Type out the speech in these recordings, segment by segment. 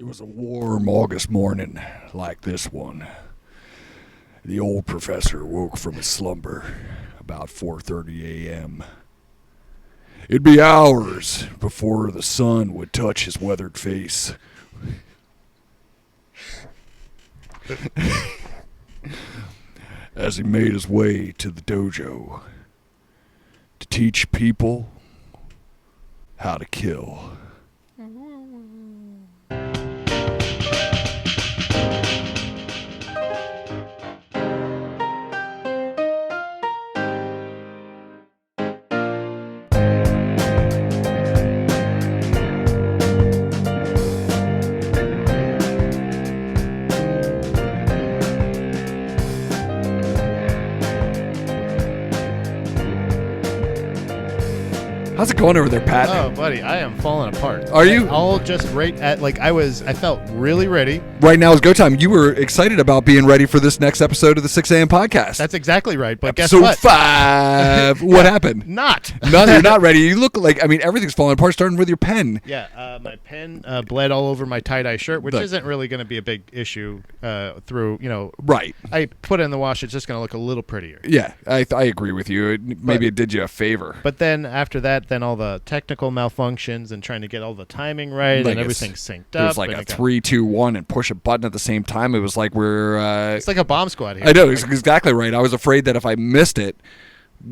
It was a warm August morning like this one. The old professor woke from his slumber about 4:30 a.m. It'd be hours before the sun would touch his weathered face. As he made his way to the dojo to teach people how to kill. How's it going over there, Pat? Oh, buddy, I am falling apart. Are you? All just right at, I felt really ready. Right now is go time. You were excited about being ready for this next episode of the 6am Podcast. That's exactly right, but episode guess what? 5. What happened? Not. No, you're not ready. You look like, everything's falling apart, starting with your pen. Yeah, my pen bled all over my tie-dye shirt, which isn't really going to be a big issue through, Right. I put it in the wash. It's just going to look a little prettier. Yeah, I agree with you. Maybe it did you a favor. But then after that, then all the technical malfunctions and trying to get all the timing right and everything synced up. It was like a 3, 2, 1 and push a button at the same time. It was like we're... it's like a bomb squad here. I know, it's exactly right. I was afraid that if I missed it,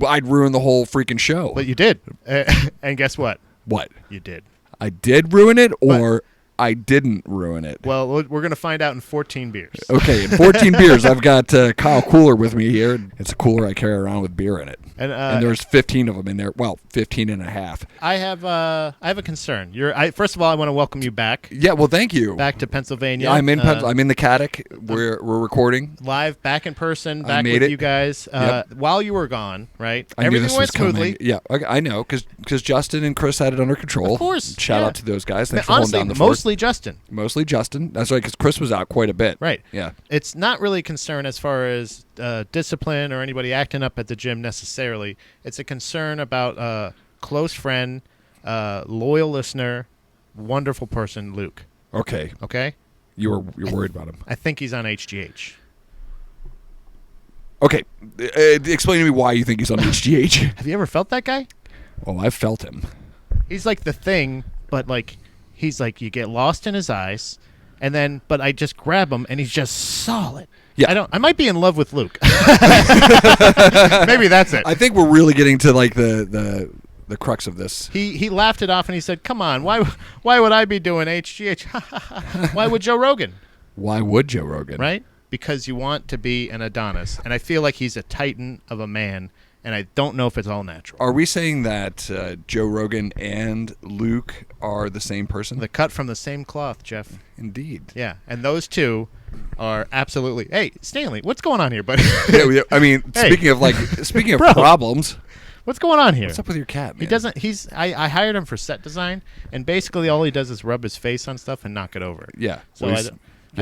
I'd ruin the whole freaking show. But you did. And guess what? What? You did. I did ruin it, or I didn't ruin it? Well, we're going to find out in 14 beers. Okay, in 14 beers. I've got Kyle Cooler with me here. It's a cooler I carry around with beer in it. And there's 15 of them in there. Well, 15 and a half. I have a concern. First of all, I want to welcome you back. Yeah, well, thank you. Back to Pennsylvania. Yeah, I'm in the Caddick. We're recording. Live, back in person, back with you guys. While you were gone, right? Everything went smoothly. Yeah, I know, because Justin and Chris had it under control. Of course. Shout out to those guys. Thanks for honestly, holding down the fort. Mostly Justin. That's right, because Chris was out quite a bit. Right. Yeah. It's not really a concern as far as discipline or anybody acting up at the gym necessarily. It's a concern about a close friend, loyal listener, wonderful person, Luke. Okay. Okay? You're worried about him. I think he's on HGH. Okay. Explain to me why you think he's on HGH. Have you ever felt that guy? Well, I've felt him. He's like the thing, but he's like you get lost in his eyes, but I just grab him and he's just solid. Yeah. I might be in love with Luke. Maybe that's it. I think we're really getting to like the crux of this. He laughed it off and he said, "Come on, why would I be doing HGH? Why would Joe Rogan?" Why would Joe Rogan? Right? Because you want to be an Adonis, and I feel like he's a titan of a man. And I don't know if it's all natural. Are we saying that Joe Rogan and Luke are the same person? They're cut from the same cloth, Jeff. Indeed. Yeah, and those two are absolutely... Hey, Stanley, what's going on here, buddy? Yeah, I mean, hey. Speaking of problems... What's going on here? What's up with your cat, man? He doesn't... I hired him for set design, and basically all he does is rub his face on stuff and knock it over. Yeah. So I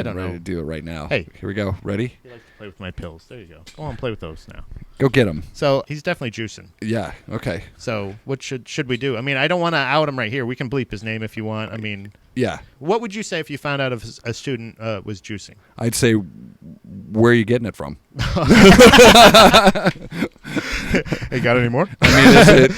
don't ready know. to do it right now. Hey. Here we go. Ready? He likes to play with my pills. There you go. Go on, play with those now. Go get him. So he's definitely juicing. Yeah. Okay. So what should we do? I mean, I don't want to out him right here. We can bleep his name if you want. I mean, yeah. What would you say if you found out if a student was juicing? I'd say, where are you getting it from? Hey, got any more? I mean,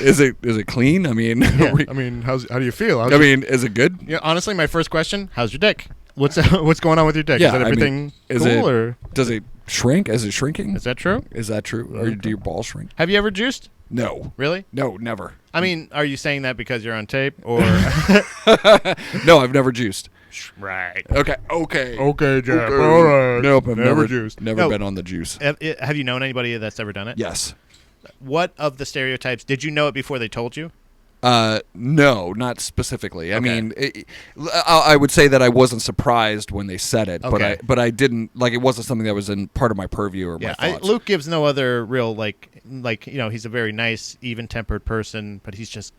is it clean? I mean, yeah. I mean, how do you feel? Is it good? Yeah. Honestly, my first question: how's your dick? What's going on with your dick? Yeah, is everything cool or does it shrink? Is it shrinking? Is that true? Is that true? Or do your balls shrink? Have you ever juiced? No. Really? No, never. I mean, are you saying that because you're on tape or? No, I've never juiced. Right. Okay, Jeff. All right. Nope, I've never juiced. Never been on the juice. Have you known anybody that's ever done it? Yes. What of the stereotypes did you know it before they told you? No, not specifically. I mean, I would say that I wasn't surprised when they said it, but I didn't it wasn't something that was in part of my purview or my thoughts. Luke gives no other real he's a very nice, even-tempered person, but he's just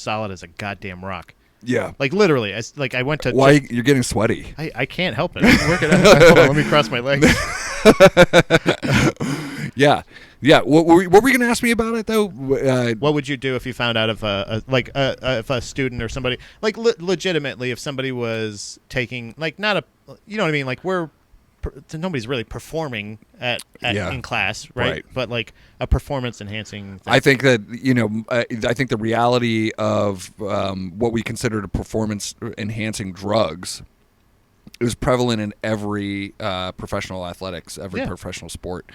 solid as a goddamn rock. Yeah. Like literally, I went to. Why you're getting sweaty? I can't help it. I'm working out. Hold on, let me cross my legs. Yeah. What were you going to ask me about it though? What would you do if you found out if if a student or somebody like legitimately if somebody was taking like not a you know what I mean like nobody's really performing in class, right? But like a performance enhancing thing. I think that I think the reality of what we consider performance enhancing drugs is prevalent in every professional athletics, every professional sport,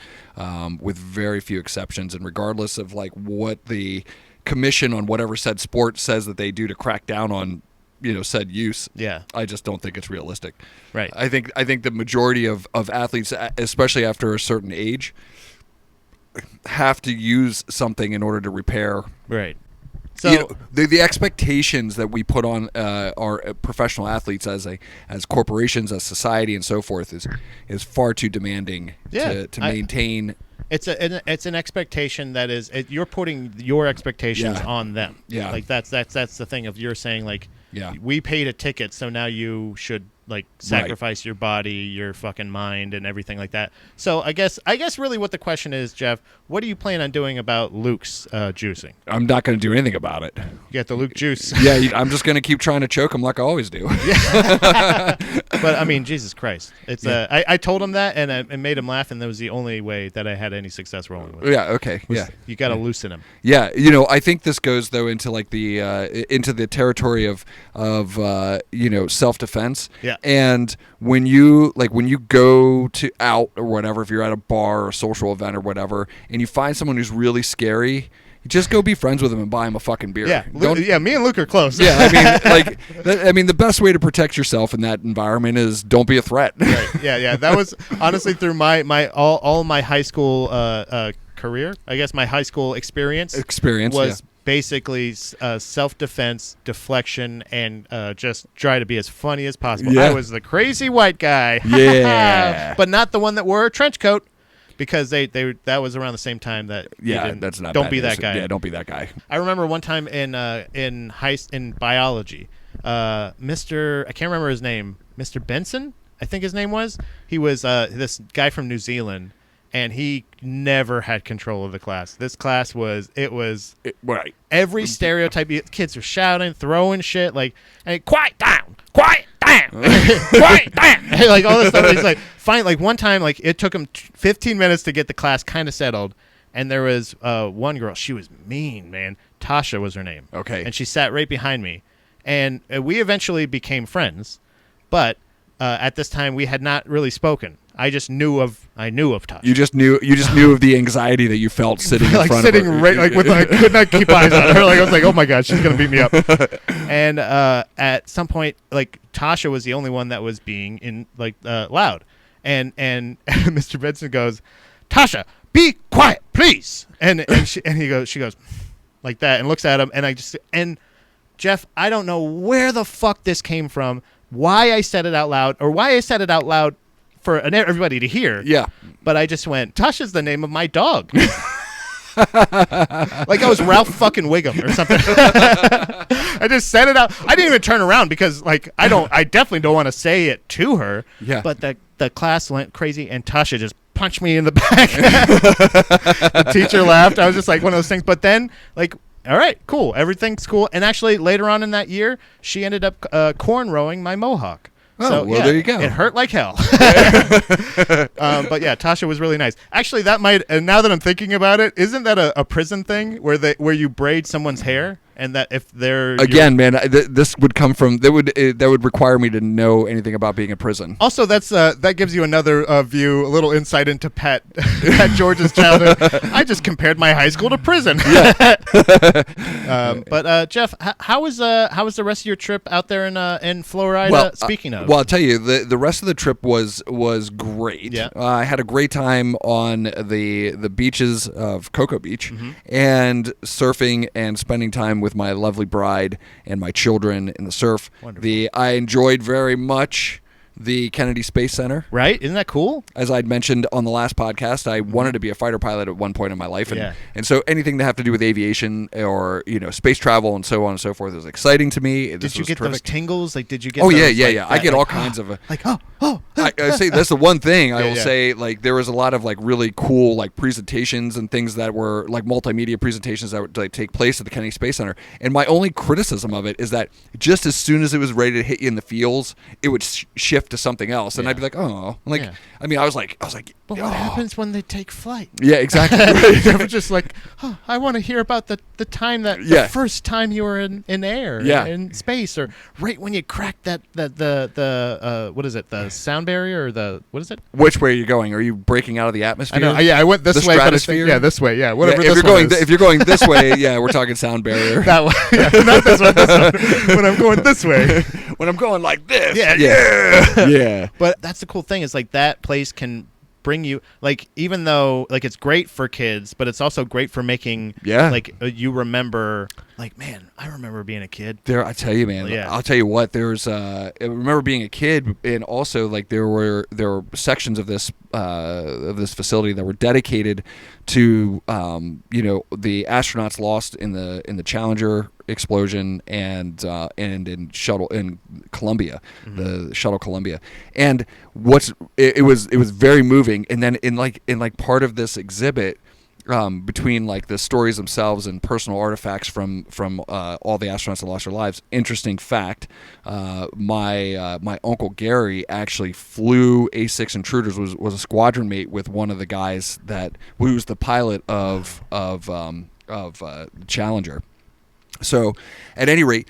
with very few exceptions. And regardless of like what the commission on whatever said sport says that they do to crack down on said use. Yeah, I just don't think it's realistic. Right. I think the majority of athletes, especially after a certain age, have to use something in order to repair. Right. So the expectations that we put on our professional athletes as corporations, as society, and so forth is far too demanding to maintain. It's an expectation that is you're putting your expectations on them. Yeah. Like that's the thing of you're saying like we paid a ticket, so now you should like sacrifice your body, your fucking mind, and everything like that. So I guess really what the question is, Jeff, what do you plan on doing about Luke's juicing? I'm not going to do anything about it. You got the Luke juice. Yeah, I'm just going to keep trying to choke him like I always do. But I mean, Jesus Christ, it's I told him that and it made him laugh, and that was the only way that I had any success rolling with. Yeah. Okay. You got to loosen him. Yeah. I think this goes though into like the into the territory of self-defense. Yeah. And when you go out or whatever, if you're at a bar or a social event or whatever, and you find someone who's really scary, just go be friends with them and buy them a fucking beer. Yeah, me and Luke are close. Yeah, I mean, the best way to protect yourself in that environment is don't be a threat. Right. Yeah. That was honestly through my all my high school career. I guess my high school experience was basically self-defense, deflection, and just try to be as funny as possible. Yeah. I was the crazy white guy. Yeah. But not the one that wore a trench coat. Because that was around the same time that that's not don't bad be news. that guy. Yeah, don't be that guy. I remember one time in biology, Mr. I can't remember his name, Mr. Benson, I think his name was. He was this guy from New Zealand, and he never had control of the class. This class was every stereotype. Kids were shouting, throwing shit, like, hey, quiet down, quiet down, quiet down, like all this stuff. He's like, fine. Like one time, like it took him 15 minutes to get the class kind of settled, and there was one girl. She was mean, man. Tasha was her name. Okay, and she sat right behind me, and we eventually became friends, but at this time we had not really spoken. I knew of Tasha. You just knew of the anxiety that you felt sitting in front of her. Right, like I could not keep eyes on her. Like I was like, oh my god, she's gonna beat me up. And at some point, like Tasha was the only one that was being in loud, and Mr. Benson goes, Tasha, be quiet, please. And she goes like that, and looks at him, and Jeff, I don't know where the fuck this came from, why I said it out loud, or why I said it out loud for everybody to hear. Yeah. But I just went, Tasha's the name of my dog. Like I was Ralph fucking Wiggum or something. I just said it out. I didn't even turn around because I definitely don't want to say it to her. Yeah. But the class went crazy and Tasha just punched me in the back. The teacher laughed. I was just like one of those things. But then all right, cool. Everything's cool. And actually later on in that year, she ended up cornrowing my mohawk. Oh, so, well, there you go. It hurt like hell. But yeah, Tasha was really nice. Actually, that might, and now that I'm thinking about it, isn't that a prison thing where you braid someone's hair? And that if they're again, man, this would come from that would require me to know anything about being in prison. Also, that gives you another view, a little insight into Pat George's childhood. I just compared my high school to prison. Yeah. But Jeff, how was the rest of your trip out there in Florida? Well, speaking of, well, I'll tell you, the rest of the trip was great. Yeah. I had a great time on the beaches of Cocoa Beach and surfing and spending time with my lovely bride and my children in the surf. Wonderful. I enjoyed very much the Kennedy Space Center. Right? Isn't that cool? As I'd mentioned on the last podcast, I wanted to be a fighter pilot at one point in my life. And so anything that have to do with aviation or, space travel and so on and so forth is exciting to me. Did you get those tingles? Like, did you get Oh, those, yeah. I get all kinds of... I say that's the one thing I will say, like, there was a lot of, like, really cool, like, presentations and things that were, like, multimedia presentations that would, like, take place at the Kennedy Space Center. And my only criticism of it is that just as soon as it was ready to hit you in the feels, it would shift to something else. And I'd be like, oh. Like, I mean, I was like... But what happens when they take flight? Yeah, exactly. You were just like, I want to hear about the time that the first time you were in air, in space, or right when you cracked the what is it, the sound barrier, or the, what is it? Which way are you going? Are you breaking out of the atmosphere? I know. Yeah, I went this the way. Stratosphere? This way. Yeah, whatever. If you're going this way, we're talking sound barrier. That way. Yeah, not this one. This one. When I'm going this way. When I'm going like this. Yeah. But that's the cool thing is, like, that place can bring you, like, even though, like, it's great for kids, but it's also great for making like you remember, like, man, I remember being a kid there. I tell you, man, I'll tell you what, there's I remember being a kid, and also, like, there were sections of this facility that were dedicated to the astronauts lost in the Challenger explosion and in Columbia, the shuttle Columbia. And it was very moving. And then in part of this exhibit, between, like, the stories themselves and personal artifacts from all the astronauts that lost their lives. Interesting fact: my uncle Gary actually flew A6 Intruders. Was a squadron mate with one of the guys who was the pilot of Challenger. So, at any rate,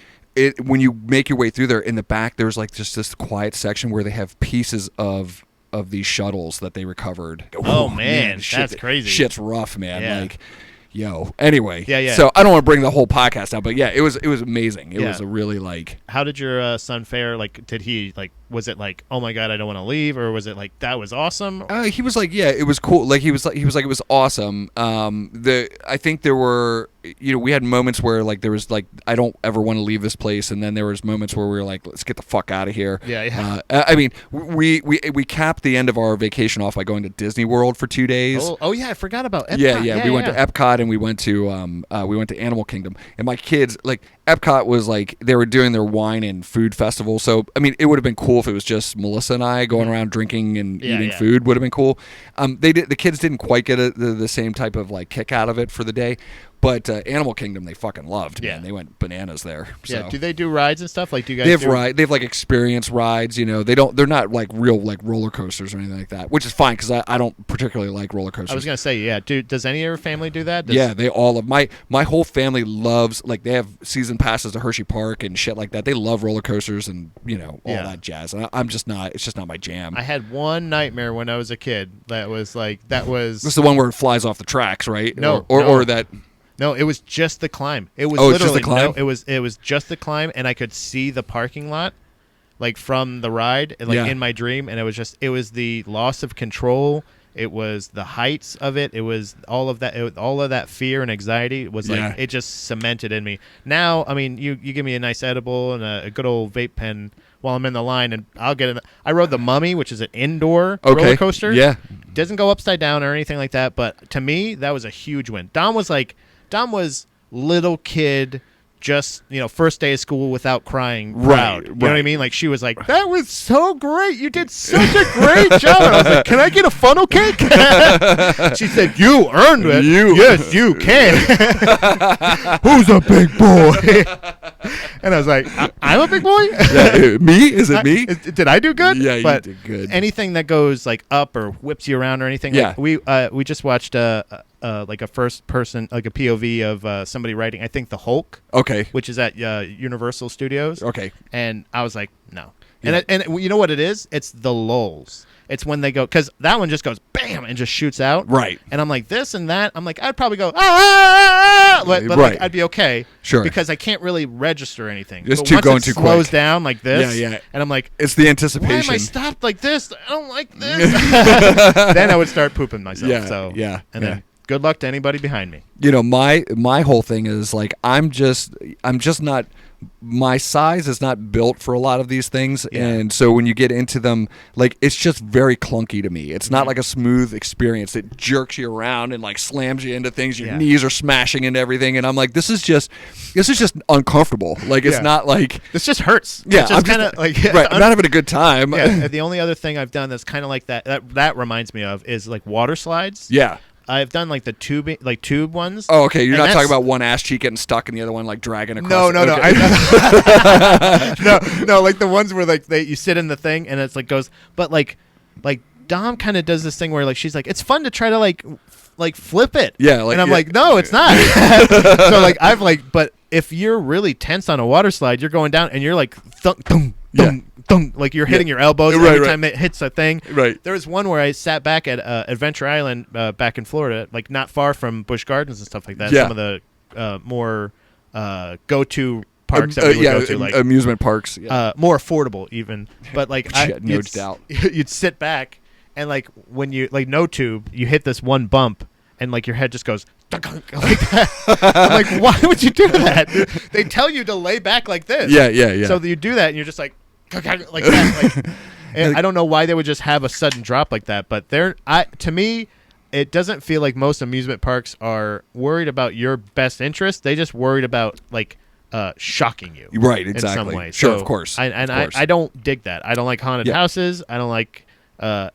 when you make your way through there, in the back, there's, like, just this quiet section where they have pieces of these shuttles that they recovered. Oh, man, that's crazy. Shit's rough, man. Yeah. Like, anyway. Yeah. So I don't want to bring the whole podcast out, but it was amazing. It was a really, like... How did your son fare? Like, did he, like, was it like, oh my God, I don't want to leave, or was it like, that was awesome? He was like, yeah, it was cool. Like, he was like, it was awesome. I think there were, we had moments where, like, there was, like, I don't ever want to leave this place, and then there was moments where we were like, let's get the fuck out of here. Yeah. I mean, we capped the end of our vacation off by going to Disney World for 2 days. Oh yeah, I forgot about Epcot. Yeah. We went to Epcot, and we went to Animal Kingdom. And my kids, like, Epcot was like, they were doing their wine and food festival. So, I mean, it would have been cool if it was just Melissa and I going around drinking and eating food. Would have been cool. The kids didn't quite get the same type of, like, kick out of it for the day. But Animal Kingdom, they fucking loved, man. They went bananas there. So. Yeah. Do they do rides and stuff? Like, do you guys? They have like experience rides. They're not like real, like, roller coasters or anything like that, which is fine because I don't particularly like roller coasters. I was gonna say, does any of your family do that? They all of my whole family loves, like, they have season passes to Hershey Park and shit like that. They love roller coasters and all that jazz. And I'm just not. It's just not my jam. I had one nightmare when I was a kid. That's the one where it flies off the tracks, right? No, or that. No, it was just the climb. It was literally just the climb? No, it was just the climb, and I could see the parking lot, like, from the ride, like, in my dream, and it was the loss of control. It was the heights of it. It was all of that fear and anxiety was like it just cemented in me. Now, I mean, you give me a nice edible and a good old vape pen while I'm in the line, and I'll get in. I rode the Mummy, which is an indoor roller coaster. Yeah, doesn't go upside down or anything like that. But to me, that was a huge win. Dom was little kid, just, first day of school without crying, proud. You know what I mean? Like, she was like, that was so great. You did such a great job. And I was like, can I get a funnel cake? She said, you earned it. Yes, you can. Who's a big boy? And I was like, I'm a big boy? Me? Is it me? Did I do good? Yeah, you did good. Anything that goes, like, up or whips you around or anything. Yeah. Like, we just watched like a first person, like a POV of somebody riding, I think, the Hulk. Okay. Which is at Universal Studios. Okay. And I was like, no. Yeah. And you know what it is? It's the lulls. It's when they go, because that one just goes bam and just shoots out. Right. And I'm like, this and that. I'm like, I'd probably go, but like, I'd be okay. Sure. Because I can't really register anything. It's but going too quick. Slows down like this. Yeah. And I'm like, it's the anticipation. Why am I stopped like this? I don't like this. Then I would start pooping myself. Yeah. So, yeah. And then good luck to anybody behind me. My whole thing is, like, I'm just not my size is not built for a lot of these things, Yeah. and so when you get into them, like, it's just very clunky to me. It's not like a smooth experience. It jerks you around and like slams you into things. Your knees are smashing into everything, and I'm like, this is just uncomfortable. Like, it's not like this just hurts. Yeah, It's just kind of like right. I'm not having a good time. Yeah, the only other thing I've done that's kind of like that reminds me of is like water slides. Yeah. I've done like the tube ones. Oh, okay. You're and not talking about one ass cheek getting stuck and the other one like dragging across. No. Okay. No, like the ones where like you sit in the thing and it's like goes, but like Dom kind of does this thing where like she's like, it's fun to try to like flip it. Yeah, like, and I'm yeah. like, no, it's not. So like I've like, but if you're really tense on a water slide, you're going down and you're like thunk, thunk, thunk, thunk, like you're hitting your elbows every time it hits a thing. Right. There was one where I sat back at Adventure Island back in Florida, like not far from Busch Gardens and stuff like that. Yeah. Some of the more go-to parks that we would go to, like amusement parks. Yeah. more affordable even. But like no doubt. You'd sit back and like when you like no tube, you hit this one bump and like your head just goes like that. I'm like, why would you do that? They tell you to lay back like this. Yeah. So you do that and you're just like that. Like, and I don't know why they would just have a sudden drop like that, but to me, it doesn't feel like most amusement parks are worried about your best interest. They just worried about like shocking you. Right, exactly. In some way. Sure, So of course. I don't dig that. I don't like haunted houses. I don't like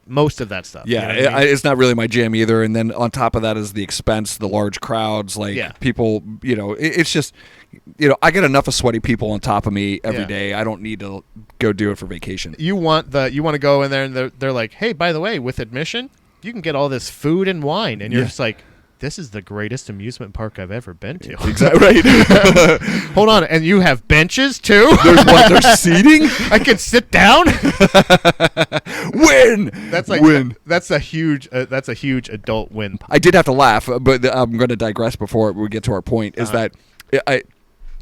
most of that stuff. Yeah, You know what I mean? it's not really my jam either. And then on top of that is the expense, the large crowds, like people, it's just, I get enough of sweaty people on top of me every day. I don't need to go do it for vacation. You want to go in there and they're like, hey, by the way, with admission, you can get all this food and wine. And you're just like, this is the greatest amusement park I've ever been to. Exactly right. Hold on, and you have benches too? There's seating? I can sit down? Win! That's like win. That's a huge adult win. I did have to laugh, but I'm going to digress before we get to our point. Is that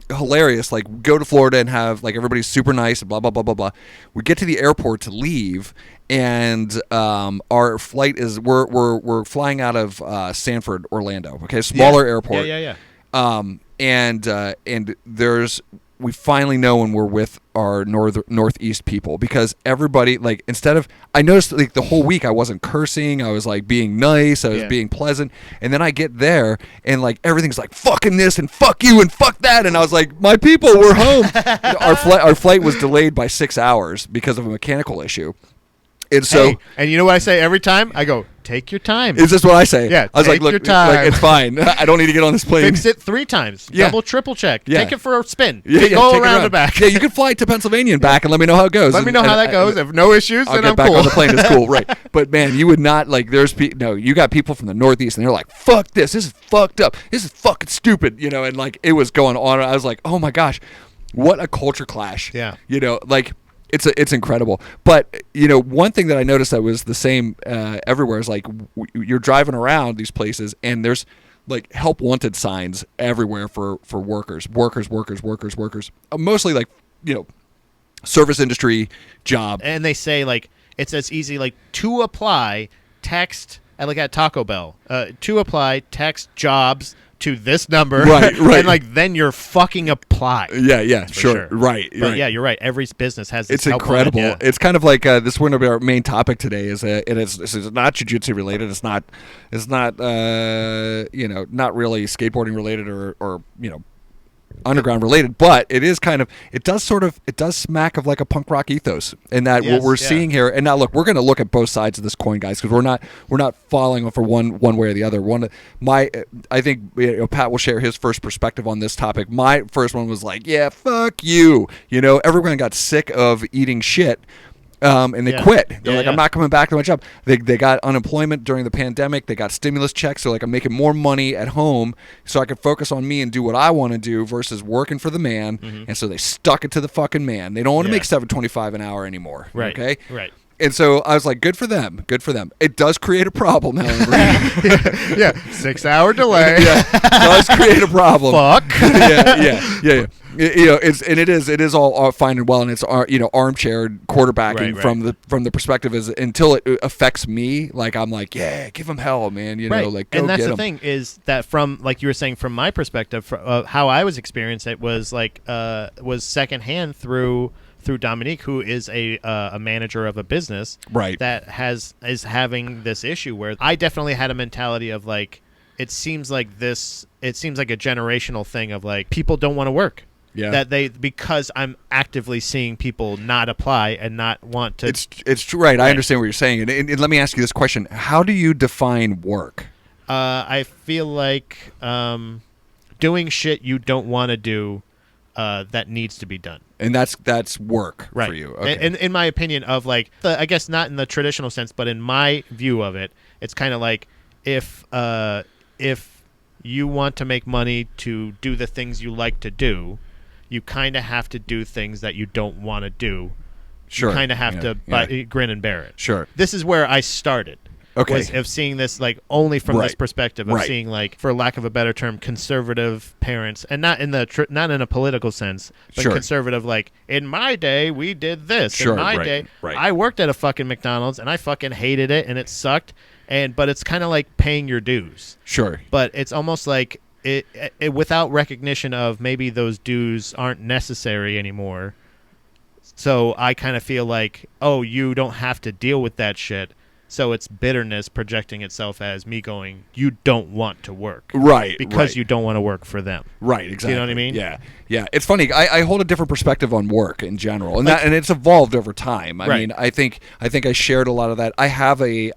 hilarious? Like, go to Florida and have like everybody's super nice, blah blah blah blah blah. We get to the airport to leave, and our flight is we're flying out of Sanford, Orlando. Okay, smaller airport. Yeah. And we finally know when we're with our northeast people, because everybody, like, instead of, I noticed like the whole week I wasn't cursing, I was like being nice, I was being pleasant, and then I get there and like everything's like fucking this and fuck you and fuck that, and I was like, my people, we're home. Our flight was delayed by 6 hours because of a mechanical issue. And so, and you know what I say every time? I go, take your time. Is this what I say? Yeah, I was take like, look, your time. like, it's fine. I don't need to get on this plane. Fix it 3 times. Yeah. Double, triple check. Yeah. Take it for a spin. Go take around and back. Yeah, you can fly to Pennsylvania and back, and let me know how it goes. Let me know how that goes. If no issues, I'll then get I'm back cool. on the plane. It's cool, right? But man, you would not like. You got people from the Northeast, and they're like, "Fuck this! This is fucked up. This is fucking stupid." And like it was going on. I was like, "Oh my gosh, what a culture clash!" Yeah. Like. It's incredible. But one thing that I noticed that was the same everywhere is like you're driving around these places and there's like help wanted signs everywhere for workers. Mostly like service industry job. And they say like it's as easy like to apply text like at Taco Bell to apply text jobs to this number, right, and like then you're fucking apply. Yeah, sure, right. But yeah, you're right. Every business has this. It's incredible. It's kind of like this is going to be our main topic today. This is not jiu-jitsu related. It's not not really skateboarding related or underground related, but it does smack of like a punk rock ethos, and that what we're seeing here. And now look, we're going to look at both sides of this coin, guys, because we're not falling for one way or the other. I think Pat will share his first perspective on this topic. My first one was like, yeah, fuck you. Everyone got sick of eating shit. And they quit. They're like, I'm not coming back to my job. They got unemployment during the pandemic. They got stimulus checks. So like, I'm making more money at home so I can focus on me and do what I want to do versus working for the man. Mm-hmm. And so they stuck it to the fucking man. They don't want to make $7.25 an hour anymore. Right. Okay. Right. And so I was like, good for them. It does create a problem, however. Yeah, 6-hour delay. Yeah, does create a problem. Fuck. Yeah. It is all fine and well, and it's armchair quarterbacking from the perspective is until it affects me. Like I'm like, yeah, give them hell, man. Like go and that's get the 'em. thing is that from like you were saying from my perspective, how I was experiencing it was like was secondhand through Dominique, who is a manager of a business, right? That is having this issue where I definitely had a mentality of like it seems like a generational thing of like people don't want to work. Yeah. Because I'm actively seeing people not apply and not want to. It's right. I understand what you're saying. And let me ask you this question: how do you define work? I feel like doing shit you don't want to do that needs to be done. And that's work right. for you. Okay. And in my opinion of like, I guess not in the traditional sense, but in my view of it, it's kind of like if you want to make money to do the things you like to do, you kind of have to do things that you don't want to do. Sure. You kind of have to grin and bear it. Sure. This is where I started. Okay. Was of seeing this like only from this perspective of seeing like, for lack of a better term, conservative parents, and not in not in a political sense, but conservative like in my day we did this. Sure. In my day I worked at a fucking McDonald's and I fucking hated it and it sucked. But it's kind of like paying your dues. Sure. But it's almost like it without recognition of maybe those dues aren't necessary anymore. So I kind of feel like, oh, you don't have to deal with that shit. So it's bitterness projecting itself as me going, you don't want to work. Right. Because you don't want to work for them. Right, exactly. Do you know what I mean? Yeah. Yeah. It's funny. I hold a different perspective on work in general. And and it's evolved over time. I mean, I think I shared a lot of that. I have a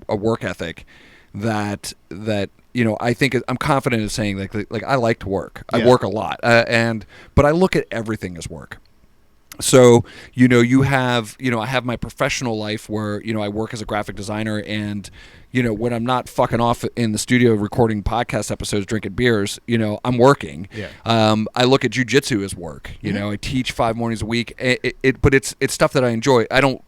work ethic that I think I'm confident in saying like I like to work. I work a lot. But I look at everything as work. So, I have my professional life where, I work as a graphic designer and, when I'm not fucking off in the studio recording podcast episodes, drinking beers, I'm working. Yeah. I look at jujitsu as work. I teach 5 mornings a week. But it's stuff that I enjoy. I don't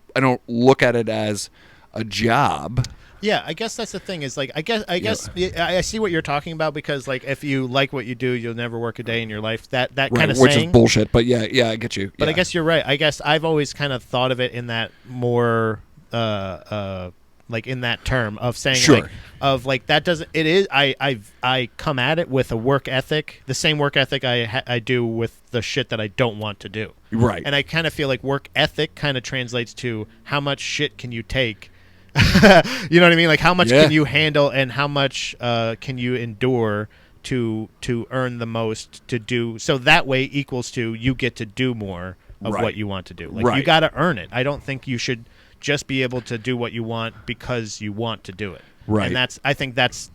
look at it as a job. Yeah, I guess that's the thing is like I guess I see what you're talking about because like if you like what you do, you'll never work a day in your life. That kind of which is bullshit. But yeah, I get you. But I guess you're right. I guess I've always kind of thought of it in that more like in that term of saying that doesn't. It is I come at it with a work ethic, the same work ethic I do with the shit that I don't want to do. Right. And I kind of feel like work ethic kind of translates to how much shit can you take. You know what I mean? Like how much can you handle and how much can you endure to earn the most to do so that way equals to you get to do more of what you want to do. Like you got to earn it. I don't think you should just be able to do what you want because you want to do it. Right. And I think that's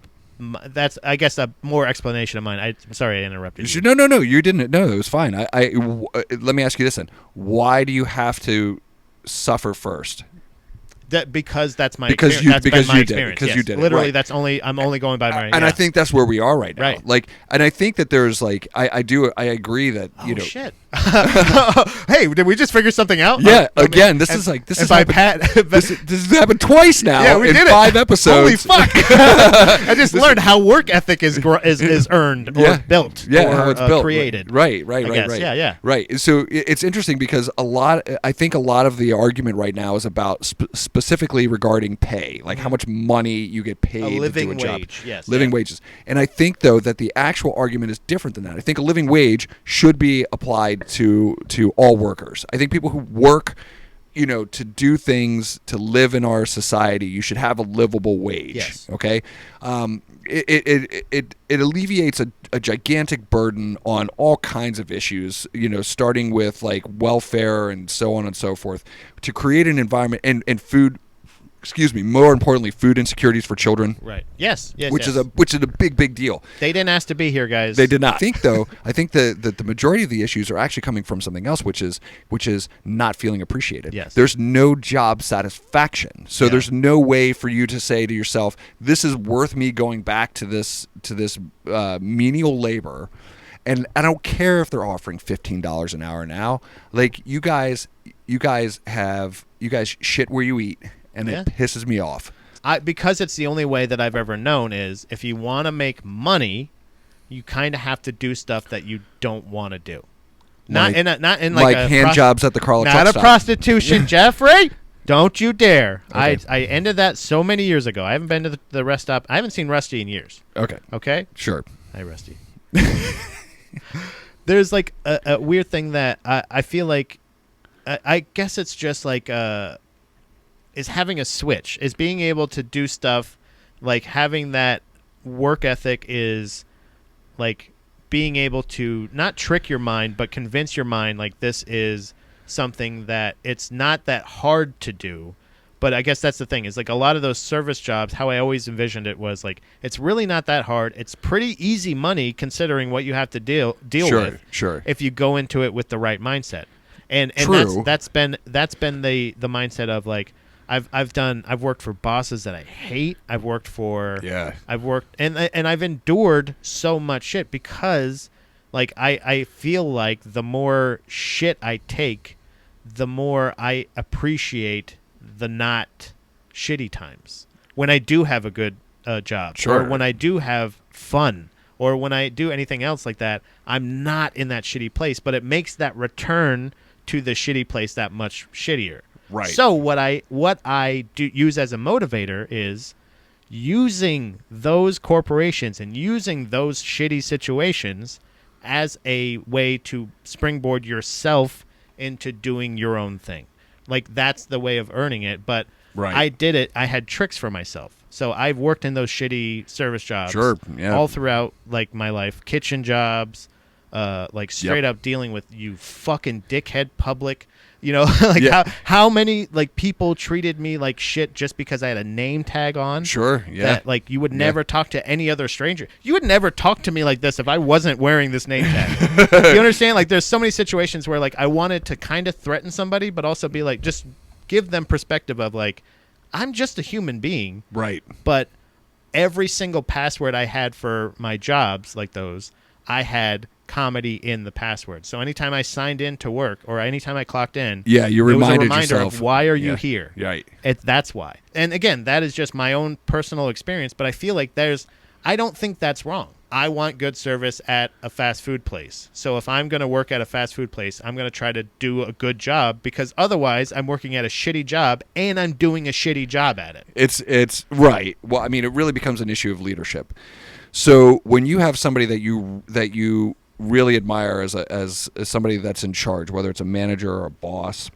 I guess a more explanation of mine. I'm sorry I interrupted you. No, you didn't. No, it was fine. Let me ask you this then. Why do you have to suffer first? Because that's my because experience. You did it. Literally, I'm only going by my. And I think that's where we are right now. Right. Like, and I think that there's like, I agree that shit. Hey, did we just figure something out? Yeah. Again, this has happened twice now. Yeah, we did it. 5 episodes. Holy fuck! I just learned how work ethic is earned or built. Yeah, or how it's built. Created. Right. Yeah. Right. So it's interesting because I think a lot of the argument right now is about specifically regarding pay, like how much money you get paid to do a job. Yes, living wages. And I think though that the actual argument is different than that. I think a living wage should be applied to all workers. I think people who work, to do things to live in our society, you should have a livable wage. Yes. Okay. It alleviates a gigantic burden on all kinds of issues, starting with like welfare and so on and so forth, to create an environment and food. Excuse me. More importantly, food insecurities for children. Right. Yes. Which is a big deal. They didn't ask to be here, guys. They did not. I think the majority of the issues are actually coming from something else, which is not feeling appreciated. Yes. There's no job satisfaction. So there's no way for you to say to yourself, this is worth me going back to this menial labor. And I don't care if they're offering $15 an hour now. Like, you guys, you guys shit where you eat, and Yeah. it pisses me off. Because it's the only way that I've ever known is if you want to make money, you kind of have to do stuff that you don't want to do. Not in like a hand jobs at the Carl not truck a stop. prostitution, Jeffrey. Don't you dare! Okay. I ended that so many years ago. I haven't been to the rest stop. I haven't seen Rusty in years. Okay. Okay. Sure. Hi, Rusty. There's like a weird thing that I feel like. I guess it's just like is having a switch, is being able to do stuff, like having that work ethic is like being able to not trick your mind, but convince your mind like this is something that it's not that hard to do. But I guess that's the thing, is like a lot of those service jobs, how I always envisioned it was like, it's really not that hard. It's pretty easy money considering what you have to deal with. Sure. If you go into it with the right mindset. And True. that's been the mindset of like, I've worked for bosses that I hate. I've worked and I've endured so much shit because like I feel like the more shit I take, the more I appreciate the not shitty times. When I do have a good job, Sure. or when I do have fun, or when I do anything else like that, I'm not in that shitty place, but it makes that return to the shitty place that much shittier. Right. So what I do use as a motivator is using those corporations and using those shitty situations as a way to springboard yourself into doing your own thing. Like that's the way of earning it. But Right. I did it. I had tricks for myself. So I've worked in those shitty service jobs Sure. Yeah. all throughout like my life. Kitchen jobs, like straight up dealing with you fucking dickhead public. You know, like how many like people treated me like shit just because I had a name tag on. Sure. Yeah. That like you would never talk to any other stranger. You would never talk to me like this if I wasn't wearing this name tag. You understand? Like there's so many situations where like I wanted to kind of threaten somebody, but also be like just give them perspective of like I'm just a human being. Right. But every single password I had for my jobs like those, I had comedy in the password. So anytime I signed in to work or anytime I clocked in, Yeah, you it was a reminded reminder yourself. of why are you here? Right. That's why. And again, that is just my own personal experience, but I feel like I don't think that's wrong. I want good service at a fast food place. So if I'm going to work at a fast food place, I'm going to try to do a good job because otherwise I'm working at a shitty job and I'm doing a shitty job at it. It's right. Well, I mean, it really becomes an issue of leadership. So when you have somebody that you really admire as somebody that's in charge, whether it's a manager or a boss,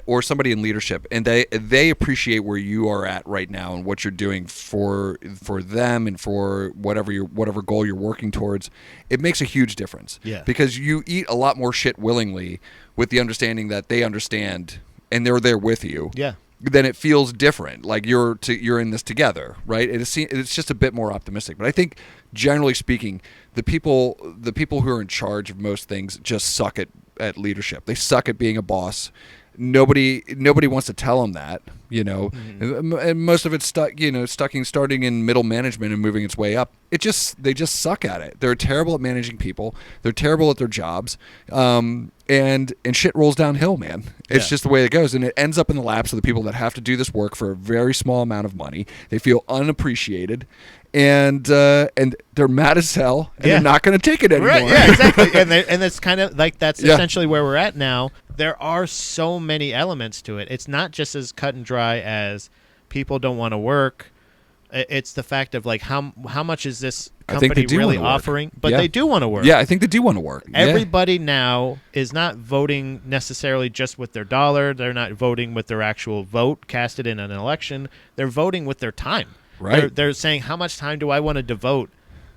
or somebody in leadership, and they appreciate where you are at right now and what you're doing for them and for whatever goal you're working towards, it makes a huge difference. Yeah. Because you eat a lot more shit willingly with the understanding that they understand and they're there with you. Yeah. Then it feels different. Like you're in this together, right? It's just a bit more optimistic. But I think, generally speaking, the people who are in charge of most things just suck at leadership. They suck at being a boss. Nobody wants to tell them that, you know. Mm-hmm. And most of it's starting in middle management and moving its way up. They just suck at it. They're terrible at managing people. They're terrible at their jobs. And shit rolls downhill, man. It's just the way it goes, and it ends up in the laps of the people that have to do this work for a very small amount of money. They feel unappreciated, and they're mad as hell, and they're not going to take it anymore. Right? Yeah, exactly. and it's kind of like that's essentially where we're at now. There are so many elements to it. It's not just as cut and dry as people don't want to work. It's the fact of like how much is this company really offering? But they do want to work. Yeah, I think they do want to work. Everybody now is not voting necessarily just with their dollar. They're not voting with their actual vote casted in an election. They're voting with their time. Right. They're saying, how much time do I want to devote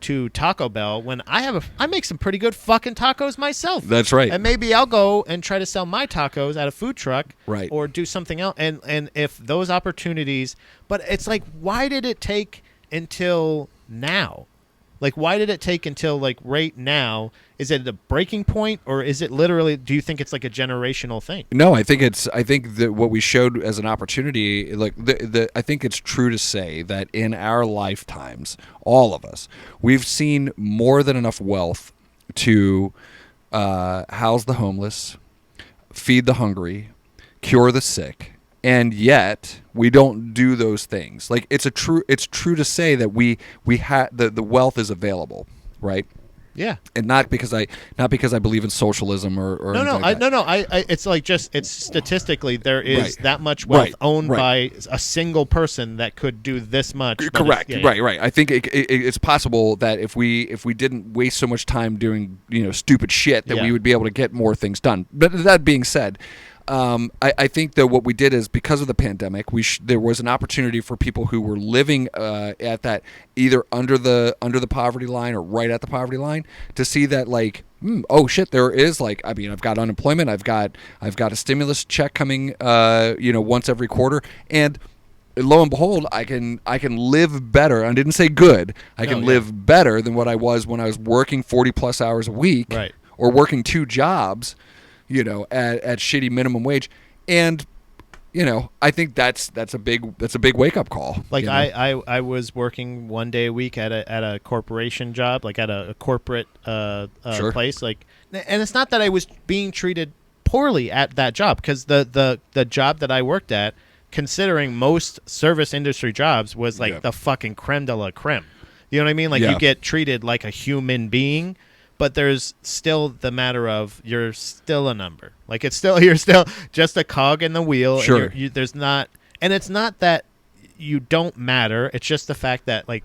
to Taco Bell when I make some pretty good fucking tacos myself. That's right. And maybe I'll go and try to sell my tacos at a food truck, right, or do something else. And if those opportunities, but it's like, why did it take until now? Like, why did it take until like right now? Is it a breaking point, or is it literally? Do you think it's like a generational thing? No, I think that what we showed as an opportunity, like I think it's true to say that in our lifetimes, all of us, we've seen more than enough wealth to house the homeless, feed the hungry, cure the sick, and yet we don't do those things. Like it's true to say that we have the wealth is available, right? Yeah, and not because I believe in socialism or it's like it's statistically there is that much wealth owned by a single person that could do this much. Correct. Right. I think it's possible that if we didn't waste so much time doing stupid shit that we would be able to get more things done. But that being said, I think that what we did is because of the pandemic, there was an opportunity for people who were living at that either under the poverty line or right at the poverty line to see that like, oh shit, there is like, I mean, I've got unemployment, I've got a stimulus check coming, once every quarter, and lo and behold, I can live better. I didn't say good. I can live better than what I was when I was working 40 plus hours a week, or working 2 jobs. At shitty minimum wage, and I think that's a big wake up call. Like I was working 1 day a week at a corporation job, like at a corporate place, like, and it's not that I was being treated poorly at that job, because the job that I worked at, considering most service industry jobs, was like the fucking creme de la creme. You know what I mean? Like you get treated like a human being. But there's still the matter of you're still a number. Like you're still just a cog in the wheel. Sure. And there's not, and it's not that you don't matter. It's just the fact that like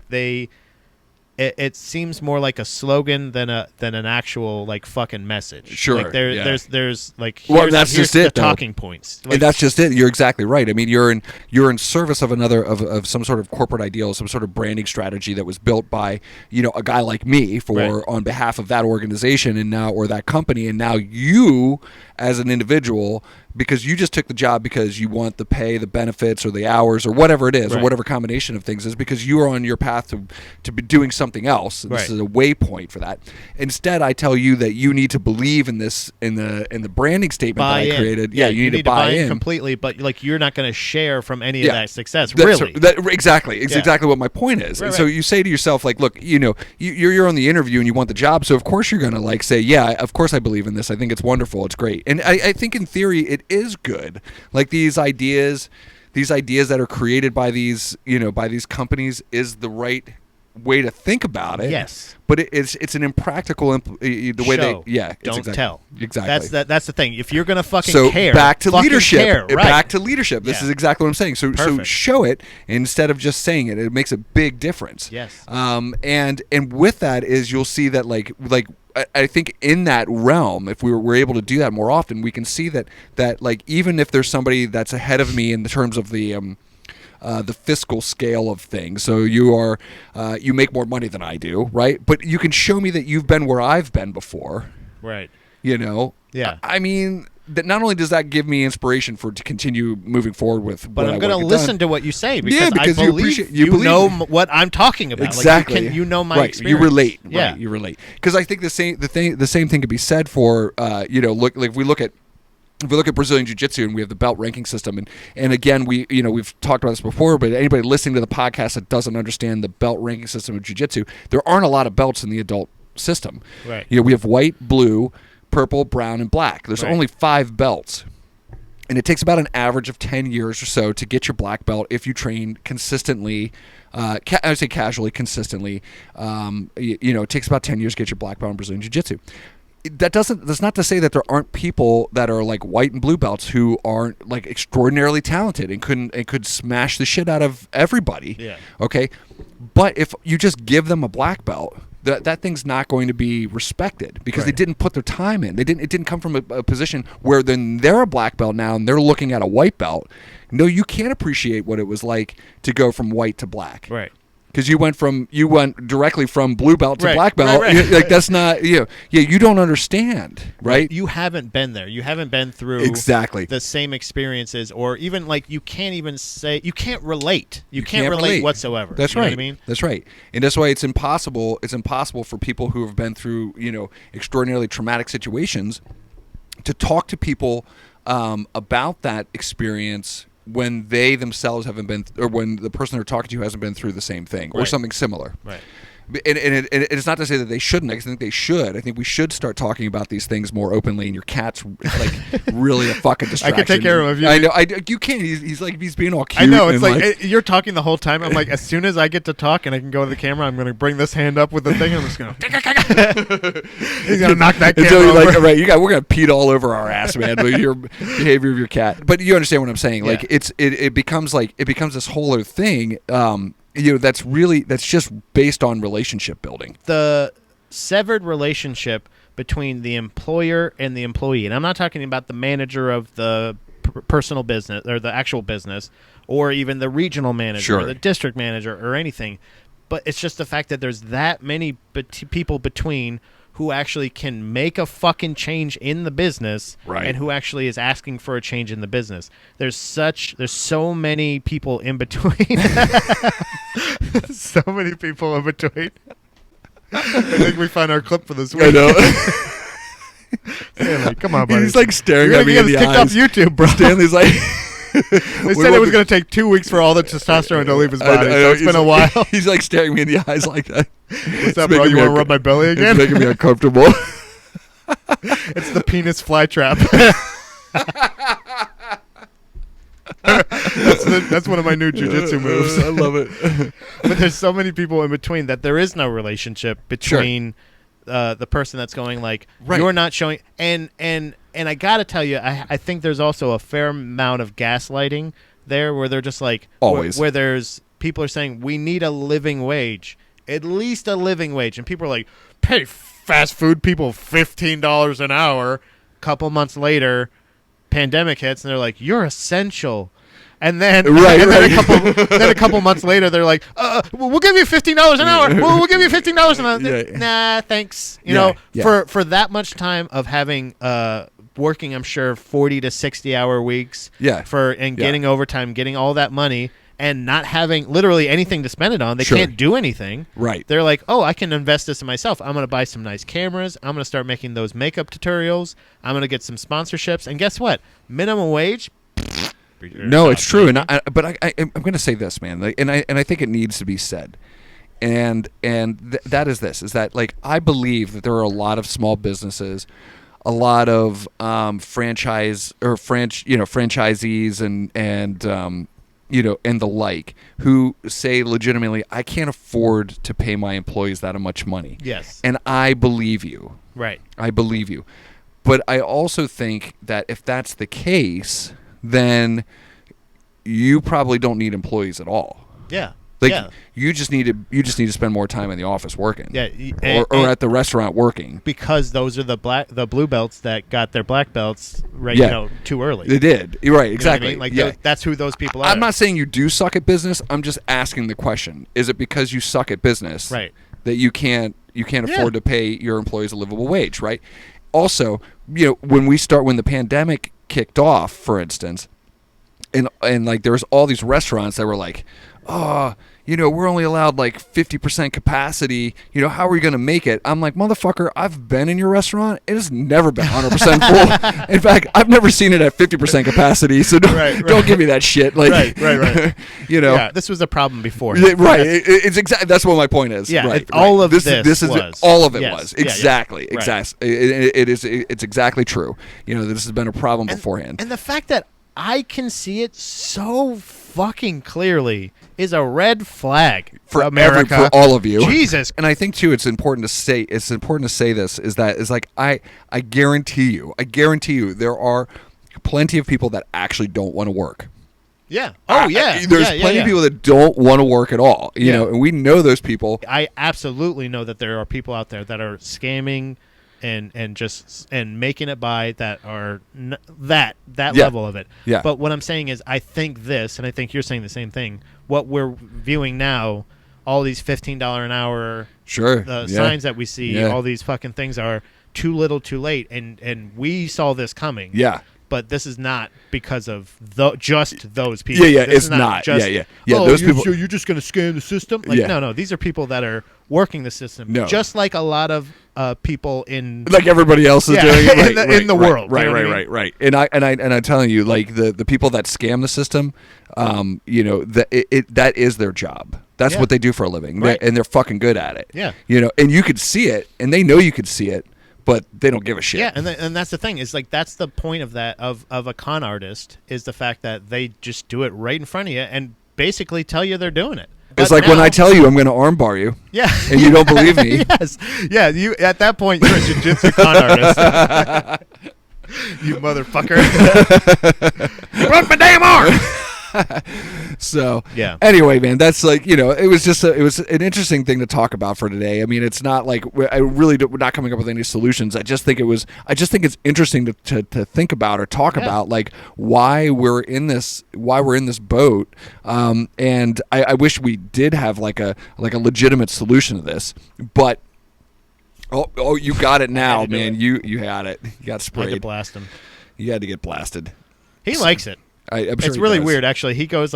it seems more like a slogan than an actual like fucking message. Sure. Like there's like here's just the it, talking points. Like, and that's just it. You're exactly right. I mean, you're in service of of some sort of corporate ideal, some sort of branding strategy that was built by a guy like me on behalf of that organization or that company, and now you as an individual, because you just took the job because you want the pay, the benefits, or the hours, or whatever it is, or whatever combination of things is, because you are on your path to be doing something else. This is a waypoint for that. Instead, I tell you that you need to believe in this, in the branding statement that I created. Yeah, you need to buy in completely, but like you're not going to share from any of that success. Exactly. It's exactly what my point is. And so you say to yourself, like, look, you're on the interview and you want the job, so of course you're going to like say, yeah, of course I believe in this. I think it's wonderful. It's great. And I think in theory it is good. Like these ideas that are created by these companies is the right way to think about it. Yes. But it's an impractical the way Show. Don't tell. Exactly. That's the thing. If you're gonna fucking care, back to leadership. Care, right. Back to leadership. This is exactly what I'm saying. So show it instead of just saying it. It makes a big difference. Yes. And with that is you'll see that like I think in that realm, if we're able to do that more often, we can see that like even if there's somebody that's ahead of me in terms of the fiscal scale of things, so you make more money than I do, right? But you can show me that you've been where I've been before, right? Yeah. I mean, that not only does that give me inspiration to continue moving forward with, but I'm going to listen to what you say because I believe you know what I'm talking about. Exactly. Like my right. experience. You relate. Yeah. Right. You relate. Because I think the same thing could be said for look, like if we look at Brazilian Jiu-Jitsu and we have the belt ranking system, and again we've talked about this before, but anybody listening to the podcast that doesn't understand the belt ranking system of Jiu-Jitsu, there aren't a lot of belts in the adult system. Right. We have white, blue, purple, brown, and black. There's only 5 belts. And it takes about an average of 10 years or so to get your black belt if you train consistently. I would say casually, consistently. It takes about 10 years to get your black belt in Brazilian Jiu-Jitsu. That's not to say that there aren't people that are like white and blue belts who aren't like extraordinarily talented and could smash the shit out of everybody. Yeah. Okay. But if you just give them a black belt, that thing's not going to be respected because they didn't put their time in. It didn't come from a position where then they're a black belt now and they're looking at a white belt. No, you can't appreciate what it was like to go from white to black. Right. Because you went directly from blue belt to black belt. Right. Like that's not you don't understand, right? You haven't been there. You haven't been through exactly the same experiences, or even like you can't even say you can't relate. You can't relate whatsoever. That's right. Right. What I mean, that's right, and that's why it's impossible. It's impossible for people who have been through extraordinarily traumatic situations to talk to people about that experience when they themselves haven't been, or when the person they're talking to hasn't been through the same thing or something similar. Right. And it's not to say that they shouldn't. I think they should. I think we should start talking about these things more openly. And your cat's like really a fucking distraction. I can take care of him. I know. You can't. He's being all cute. I know. It's like you're talking the whole time. I'm like, as soon as I get to talk and I can go to the camera, I'm going to bring this hand up with the thing. I'm just going to. He's going to knock that camera over. Like, right, we're going to pete all over our ass, man, with your behavior of your cat. But you understand what I'm saying? Yeah. Like it becomes this whole other thing. That's just based on relationship building. The severed relationship between the employer and the employee, and I'm not talking about the manager of the personal business or the actual business, or even the regional manager or the district manager or anything, but it's just the fact that there's that many people between who actually can make a fucking change in the business, right, and who actually is asking for a change in the business. There's so many people in between. So many people in between. I think we find our clip for this week. I know. Stanley, come on, buddy. He's like staring at me in the eyes. Kicked off YouTube, bro. Stanley's like... They said it was going to take 2 weeks for all the testosterone to leave his body, so it's been a while. He's like staring me in the eyes like that. What's up, bro? You want to rub my belly again? It's making me uncomfortable. It's the penis fly trap. That's one of my new jiu-jitsu moves. I love it. But there's so many people in between that there is no relationship between the person that's going like, you're not showing... And I got to tell you, I think there's also a fair amount of gaslighting there where they're just like... Always. Where there's... People are saying, we need a living wage. At least a living wage. And people are like, pay fast food people $15 an hour. Couple months later, pandemic hits, and they're like, you're essential. And then, a couple months later, they're like, we'll give you $15 an hour. We'll give you $15 an hour. Yeah. Nah, thanks. You know, for that much time of having working, I'm sure 40 to 60 hour weeks. Yeah. Getting overtime, getting all that money, and not having literally anything to spend it on. They can't do anything. Right. They're like, oh, I can invest this in myself. I'm going to buy some nice cameras. I'm going to start making those makeup tutorials. I'm going to get some sponsorships. And guess what? Minimum wage. No, it's true, and I'm going to say this, man, like, and I think it needs to be said, and that is this, is that like I believe that there are a lot of small businesses, a lot of franchisees and the like who say legitimately, I can't afford to pay my employees that much money. Yes, and I believe you. Right, I believe you, but I also think that if that's the case, then you probably don't need employees at all. Yeah. Like you just need to spend more time in the office working. Yeah. Or at the restaurant working. Because those are the blue belts that got their black belts too early. They did. You're right, exactly. You know what I mean? Like that's who those people are. I'm not saying you do suck at business. I'm just asking the question. Is it because you suck at business that you can't afford to pay your employees a livable wage, right? Also, when the pandemic kicked off, for instance, and like there was all these restaurants that were like, we're only allowed like 50% capacity. How are we going to make it? I'm like, motherfucker, I've been in your restaurant. It has never been 100% full. In fact, I've never seen it at 50% capacity. So don't give me that shit. Like, right. Yeah, this was a problem before. Right. It's exactly, that's what my point is. Yeah. Right, all of this was. All of it was. Yeah, exactly. Yeah. Exactly. It's exactly true. This has been a problem beforehand. And the fact that I can see it so fucking clearly is a red flag for America, for all of you. Jesus. And I think too, it's important to say this is like I guarantee you there are plenty of people that actually don't want to work. Yeah. Oh yeah. There's plenty of people that don't want to work at all. You know, and we know those people. I absolutely know that there are people out there that are scamming and making it by that are that level of it. Yeah. But what I'm saying is, I think this, and I think you're saying the same thing. What we're viewing now, all these $15 an hour signs that we see, all these fucking things are too little, too late, and we saw this coming. Yeah. But this is not because of just those people. Yeah, this it's not. Just, those people. So you're just going to scam the system? Like, no. These are people that are working the system. No. Just like a lot of people in, like everybody else is doing it in the world. Right. And I'm telling you, like the people that scam the system, that is their job. That's what they do for a living, Right. and they're fucking good at it. Yeah. And you could see it, and they know you could see it, but they don't give a shit. Yeah, and that's the thing. Is like that's the point of that of a con artist is the fact that they just do it right in front of you and basically tell you they're doing it. It's But like when now- I tell you I'm going to armbar you, yeah, and you don't believe me. Yes, yeah. You at that point you're a jiu-jitsu con artist. You motherfucker! Broke my damn arm. So Yeah. Anyway, man, that's like it was an interesting thing to talk about for today. I mean, it's not like we're not coming up with any solutions. I just think it's interesting to think about or talk about like why we're in this boat. And I wish we did have like a legitimate solution to this, but. Oh, you got it now, man. You had it. You got I had sprayed. to blast him. You had to get blasted. He likes it. I'm sure It's he really does. weird, actually. He goes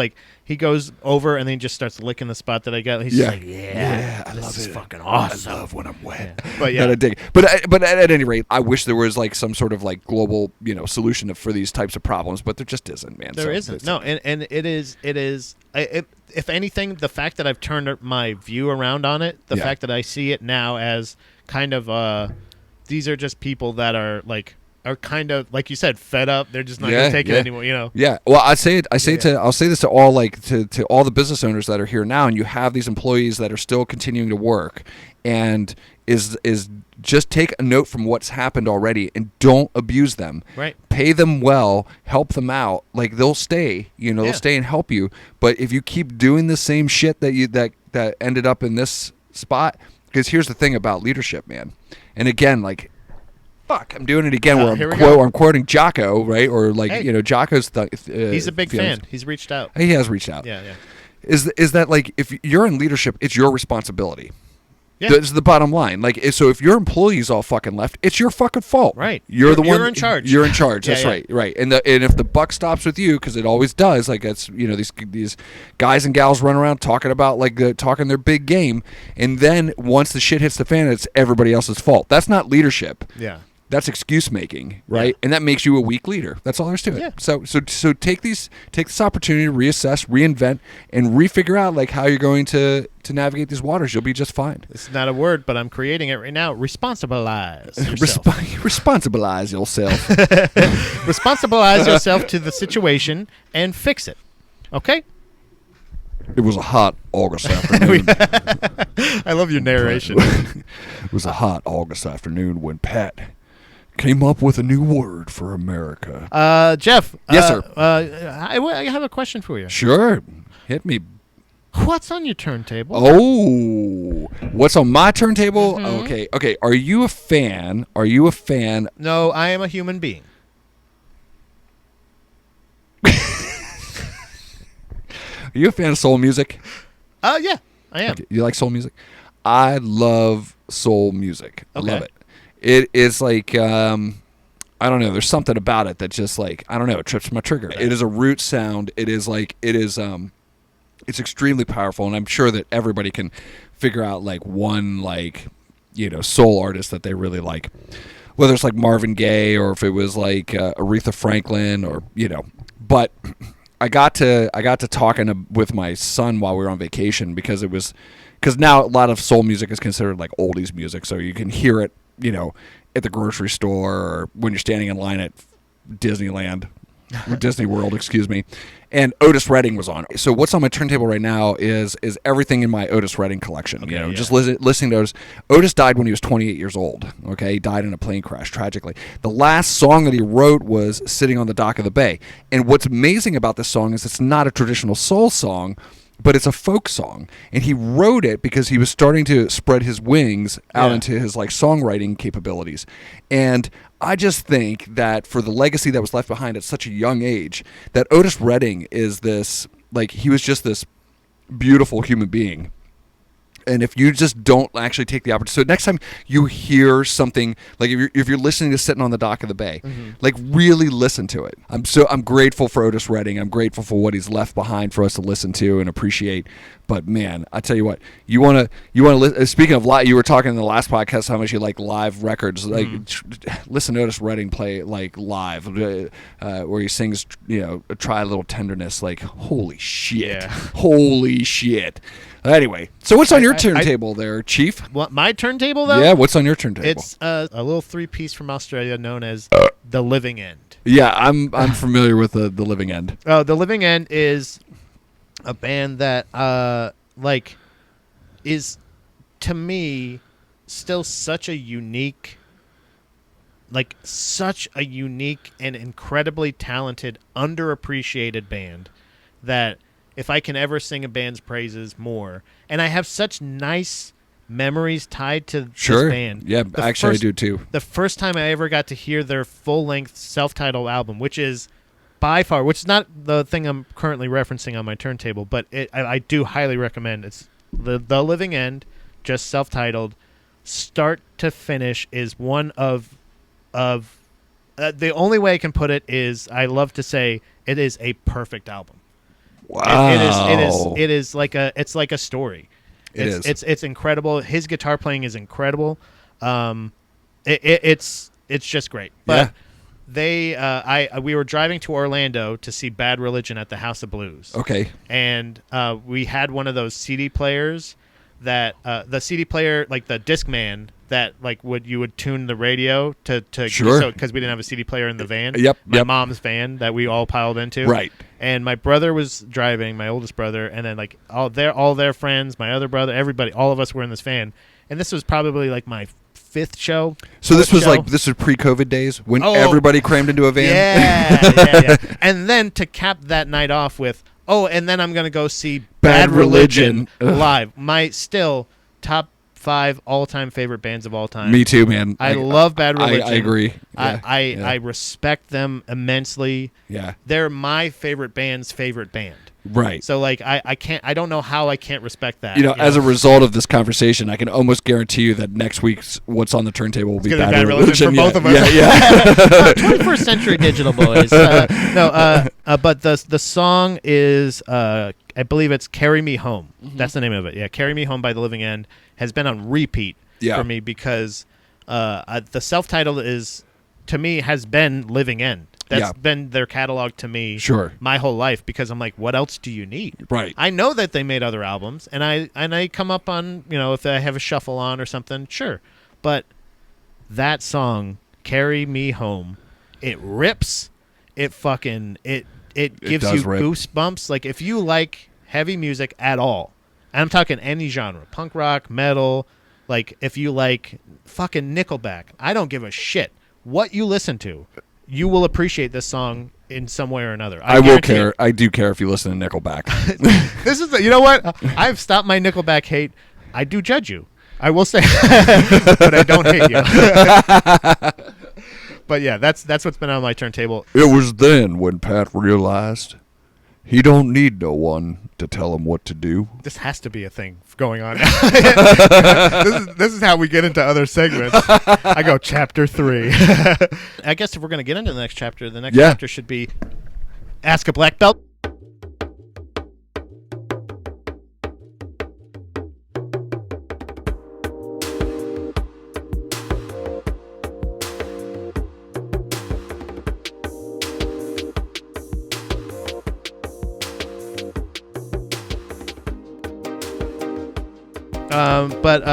over and then he just starts licking the spot that I got. He's just like, I this love is it. fucking awesome. I love when I'm wet. But yeah, Gotta dig. But at any rate, I wish there was like some sort of like global solution for these types of problems, but there just isn't, man. there isn't. No, and it is. If anything, the fact that I've turned my view around on it, the fact that I see it now as kind of these are just people that are kind of like you said, fed up. They're just not gonna take it anymore. Yeah. Well, I'll say this to all to all the business owners that are here now, and you have these employees that are still continuing to work, and is just take a note from what's happened already and don't abuse them. Right. Pay them well, help them out. Like they'll stay, they'll stay and help you. But if you keep doing the same shit that ended up in this spot, because here's the thing about leadership, man. And again, like, fuck, I'm doing it again where I'm quoting Jocko, right? Or like, Jocko's he's a big fan. He's reached out. He has reached out. Yeah. Is that like if you're in leadership, it's your responsibility. Yeah. That's the bottom line. Like, so if your employees all fucking left, it's your fucking fault. Right. You're the one. You're in charge. You're in charge. Yeah, That's yeah. right. And if the buck stops with you, because it always does. Like it's these guys and gals run around talking about talking their big game, and then once the shit hits the fan, it's everybody else's fault. That's not leadership. Yeah. That's excuse making, right? And that makes you a weak leader. That's all there's to it. Yeah. So take this opportunity to reassess, reinvent, and refigure out like how you're going to navigate these waters. You'll be just fine. It's not a word, but I'm creating it right now. Responsibilize yourself. Responsibilize yourself. Responsibilize yourself to the situation and fix it. Okay? It was a hot August afternoon. I love your narration. It was a hot August afternoon when Pat came up with a new word for America. Jeff. Yes, sir. I have a question for you. Sure. Hit me. What's on your turntable? Oh, what's on my turntable? Mm-hmm. Okay. Are you a fan? No, I am a human being. Are you a fan of soul music? Yeah, I am. Okay. You like soul music? I love soul music. I love Okay. it. It is like I don't know. There's something about it that just like I don't know. It trips my trigger. It is a root sound. It's extremely powerful, and I'm sure that everybody can figure out like one soul artist that they really like. Whether it's like Marvin Gaye or if it was like Aretha Franklin or but. I got to talking with my son while we were on vacation because now a lot of soul music is considered like oldies music, so you can hear it, at the grocery store or when you're standing in line at Disneyland, or Disney World, excuse me. And Otis Redding was on. So what's on my turntable right now is everything in my Otis Redding collection. Okay, just listening to Otis. Otis died when he was 28 years old. Okay, he died in a plane crash, tragically. The last song that he wrote was "Sitting on the Dock of the Bay." And what's amazing about this song is it's not a traditional soul song, but it's a folk song. And he wrote it because he was starting to spread his wings out into his like songwriting capabilities. And I just think that for the legacy that was left behind at such a young age, that Otis Redding is this, like, he was just this beautiful human being. And if you just don't actually take the opportunity, so next time you hear something, like if you're listening to Sitting on the Dock of the Bay, like really listen to it. I'm grateful for Otis Redding. I'm grateful for what he's left behind for us to listen to and appreciate. But man, I tell you what, you want to. Speaking of live, you were talking in the last podcast how much you like live records. Like, listen to Otis Redding play like live, where he sings, "Try a Little Tenderness." Like, holy shit, holy shit. Anyway, so what's on your turntable there, Chief? What, my turntable though? Yeah, what's on your turntable? It's a little 3-piece from Australia known as The Living End. Yeah, I'm familiar with the Living End. The Living End is a band that is, to me, still such a unique and incredibly talented, underappreciated band that if I can ever sing a band's praises more, and I have such nice memories tied to this band. Yeah, actually I do too. The first time I ever got to hear their full-length self-titled album, which is by far, which is not the thing I'm currently referencing on my turntable, but I do highly recommend. It's the Living End, just self-titled, start to finish is one of the only way I can put it is I love to say it is a perfect album. Wow. It is like a story. It's incredible. His guitar playing is incredible. It's just great. But we were driving to Orlando to see Bad Religion at the House of Blues. Okay. And we had one of those CD players that the CD player, like the Discman, that you would tune the radio to sure, because we didn't have a CD player in the van. My mom's van that we all piled into. Right. And my brother was driving, my oldest brother, and then all their friends, my other brother, everybody, all of us were in this van. And this was probably my fifth show. So this was pre-COVID days when everybody crammed into a van. Yeah. And then to cap that night off with, and then I'm going to go see Bad Religion live. My still top 5 all-time favorite bands of all time. Me too, man. I love Bad Religion. I agree. Yeah. I respect them immensely. Yeah. They're my favorite band's favorite band. Right. So I don't know how I can't respect that. As a result of this conversation, I can almost guarantee you that next week's What's on the Turntable will be Bad Religion for both of us. Yeah. 21st century digital boys. But the song is I believe it's Carry Me Home. Mm-hmm. That's the name of it. Yeah, Carry Me Home by The Living End has been on repeat for me because the self-titled to me has been Living End. That's been their catalog to me my whole life because I'm like, what else do you need? Right. I know that they made other albums, and I come up on, if I have a shuffle on or something, sure. But that song, Carry Me Home, it rips. It gives you goosebumps. Like, if you like heavy music at all, and I'm talking any genre, punk rock, metal, if you like fucking Nickelback, I don't give a shit what you listen to. You will appreciate this song in some way or another. I will care. I do care if you listen to Nickelback. This is you know what? I've stopped my Nickelback hate. I do judge you. I will say, but I don't hate you. But yeah, that's what's been on my turntable. It was then when Pat realized he don't need no one to tell him what to do. This has to be a thing going on. This is how we get into other segments. I go chapter 3. I guess if we're going to get into the next chapter, the next chapter should be Ask a Black Belt. But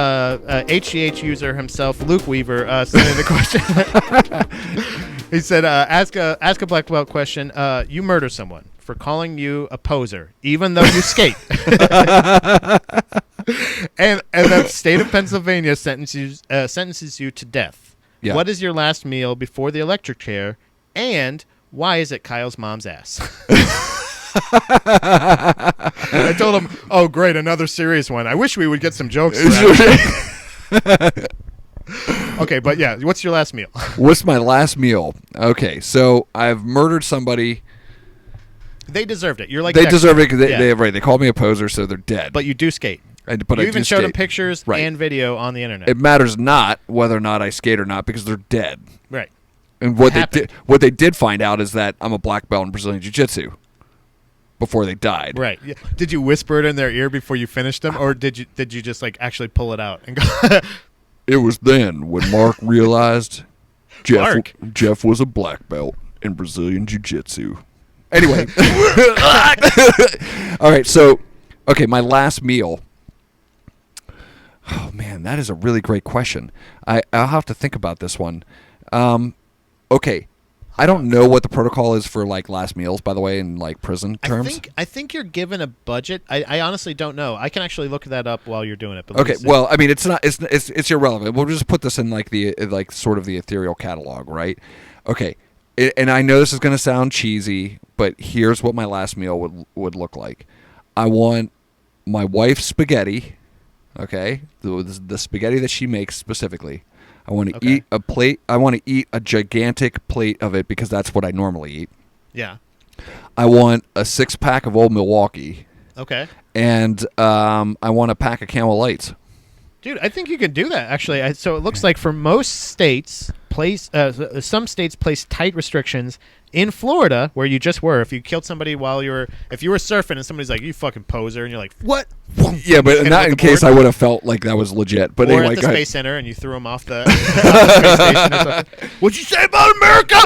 HGH user himself, Luke Weaver, sent in the question. He said, ask a black belt question. You murder someone for calling you a poser, even though you skate. and the state of Pennsylvania sentences you to death. Yeah. What is your last meal before the electric chair? And why is it Kyle's mom's ass? I told him, oh, great, another serious one. I wish we would get some jokes. Okay, but yeah, what's your last meal? What's my last meal? Okay, so I've murdered somebody. They deserved it. You're like they deserve it because they called me a poser, so they're dead. But you do skate. But you even showed them pictures and video on the internet. It matters not whether or not I skate or not because they're dead. Right. And what they did find out is that I'm a black belt in Brazilian Jiu-Jitsu. before they died. Right. Yeah. Did you whisper it in their ear before you finished them, or did you just like actually pull it out and go? It was then when Mark realized Jeff was a black belt in Brazilian Jiu-Jitsu. Anyway. All right, so, okay, my last meal. Oh, man, that is a really great question. I'll have to think about this one. Okay. I don't know what the protocol is for like last meals, by the way, in like prison terms. I think you're given a budget. I honestly don't know. I can actually look that up while you're doing it. But Okay, well, I mean, it's not. It's irrelevant. We'll just put this in like the sort of the ethereal catalog, right? Okay, and I know this is going to sound cheesy, but here's what my last meal would look like. I want my wife's spaghetti. Okay, the spaghetti that she makes specifically. I want to eat a plate. I want to eat a gigantic plate of it because that's what I normally eat. Yeah. I want a 6-pack of Old Milwaukee. Okay. And I want a pack of Camel Lights. Dude, I think you can do that, actually. So it looks like for most states, some states place tight restrictions. In Florida, where you just were, if you killed somebody if you were surfing and somebody's like, you fucking poser, and you're like, what? Yeah, but not in case I would have felt like that was legit. But or anyway, at the Space Center and you threw them off the space station or something. What'd you say about America?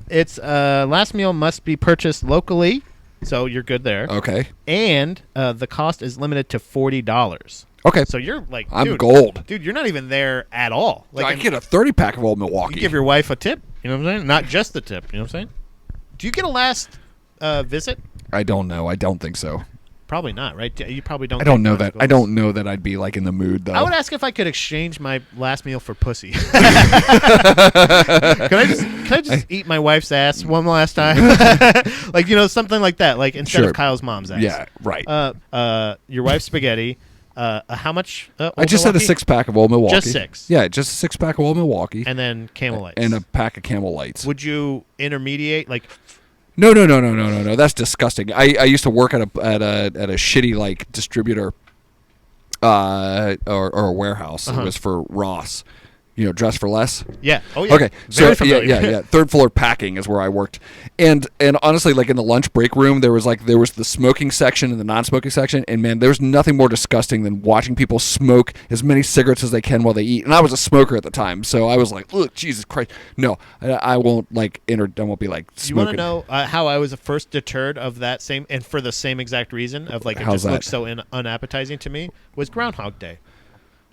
It's last meal must be purchased locally, so you're good there. Okay. And the cost is limited to $40. Okay. So you're like, I'm gold. Dude, you're not even there at all. Like, I get a 30-pack of Old Milwaukee. You give your wife a tip, you know what I'm saying? Not just the tip, you know what I'm saying? Do you get a last visit? I don't know. I don't think so. Probably not, right? You probably don't. I don't know that. I don't know that I'd be like in the mood though. I would ask if I could exchange my last meal for pussy. Can I just eat my wife's ass one last time? Like, something like that. Like instead of Kyle's mom's ass. Yeah, right. Your wife's spaghetti. How much? I just had a 6-pack of Old Milwaukee. Just 6. Yeah, just a 6-pack of Old Milwaukee. And then Camel Lights. And a pack of Camel Lights. Would you intermediate like? No. That's disgusting. I used to work at a shitty like distributor, or a warehouse. It was for Ross. Dress for less. Yeah. Oh yeah. Okay. Very So familiar. yeah. Third floor packing is where I worked, and honestly, like in the lunch break room, there was the smoking section and the non-smoking section, and man, there's nothing more disgusting than watching people smoke as many cigarettes as they can while they eat. And I was a smoker at the time, so I was like, look, Jesus Christ, no, I won't like I won't be like smoking. You want to know how I was first deterred of that same, and for the same exact reason of like it just looked so unappetizing to me, was Groundhog Day.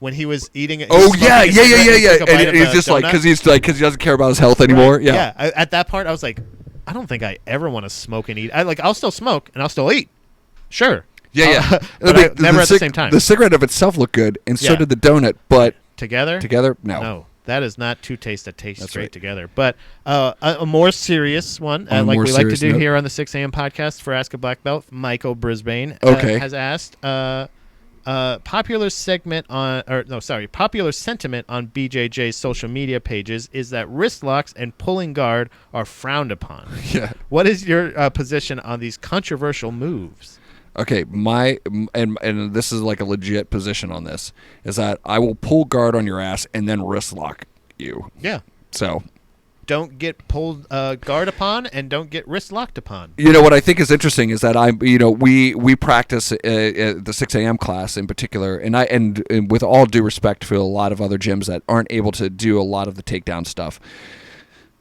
When he was eating it. Oh yeah. And he's just like because he doesn't care about his health anymore. Right. Yeah. At that part, I was like, I don't think I ever want to smoke and eat. I'll still smoke and I'll still eat. Sure. Yeah. But never at the same time. The cigarette of itself looked good, and so did the donut. But together, no. That is not two tastes that taste That's great right. together. But a more serious one, like we like to do here on the 6 a.m. podcast for Ask a Black Belt, Michael Brisbane has asked. Popular sentiment on BJJ's social media pages is that wrist locks and pulling guard are frowned upon. Yeah. What is your position on these controversial moves? Okay, and this is like a legit position on this is that I will pull guard on your ass and then wrist lock you. Yeah. So. Don't get pulled guard upon and don't get wrist locked upon. What I think is interesting is that we practice the 6 a.m. class in particular, and with all due respect to a lot of other gyms that aren't able to do a lot of the takedown stuff.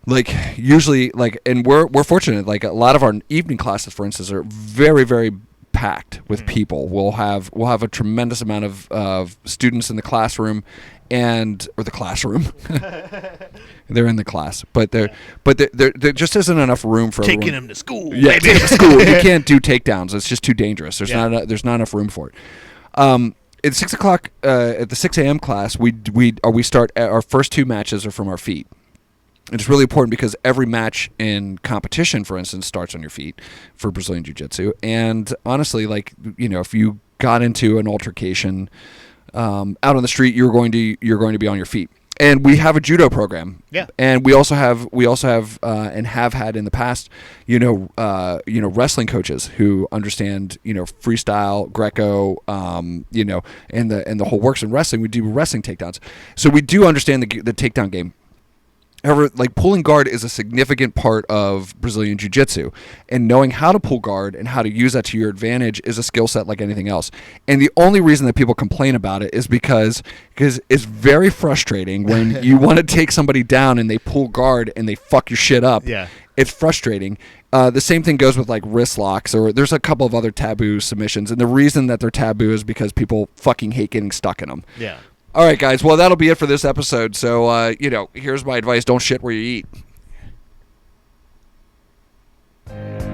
Like usually, and we're fortunate. Like a lot of our evening classes, for instance, are very very packed with people. We'll have a tremendous amount of students in the classroom. Or the classroom, they're in the class, but there just isn't enough room for taking everyone. them to school. Yeah, take them to school. You can't do takedowns; it's just too dangerous. There's not enough room for it. At 6 o'clock at the 6 a.m. class, we start. Our first 2 matches are from our feet. And it's really important because every match in competition, for instance, starts on your feet for Brazilian Jiu-Jitsu. And honestly, if you got into an altercation out on the street, you're going to be on your feet. And we have a judo program. Yeah. And we also have and have had in the past, wrestling coaches who understand, freestyle, Greco, and the whole works in wrestling. We do wrestling takedowns. So we do understand the takedown game. However, like, pulling guard is a significant part of Brazilian Jiu-Jitsu, and knowing how to pull guard and how to use that to your advantage is a skill set like anything else. And the only reason that people complain about it is because it's very frustrating when you want to take somebody down and they pull guard and they fuck your shit up. Yeah. It's frustrating. The same thing goes with like wrist locks, or there's a couple of other taboo submissions, and the reason that they're taboo is because people fucking hate getting stuck in them. Yeah. All right, guys. Well, that'll be it for this episode. So, here's my advice. Don't shit where you eat.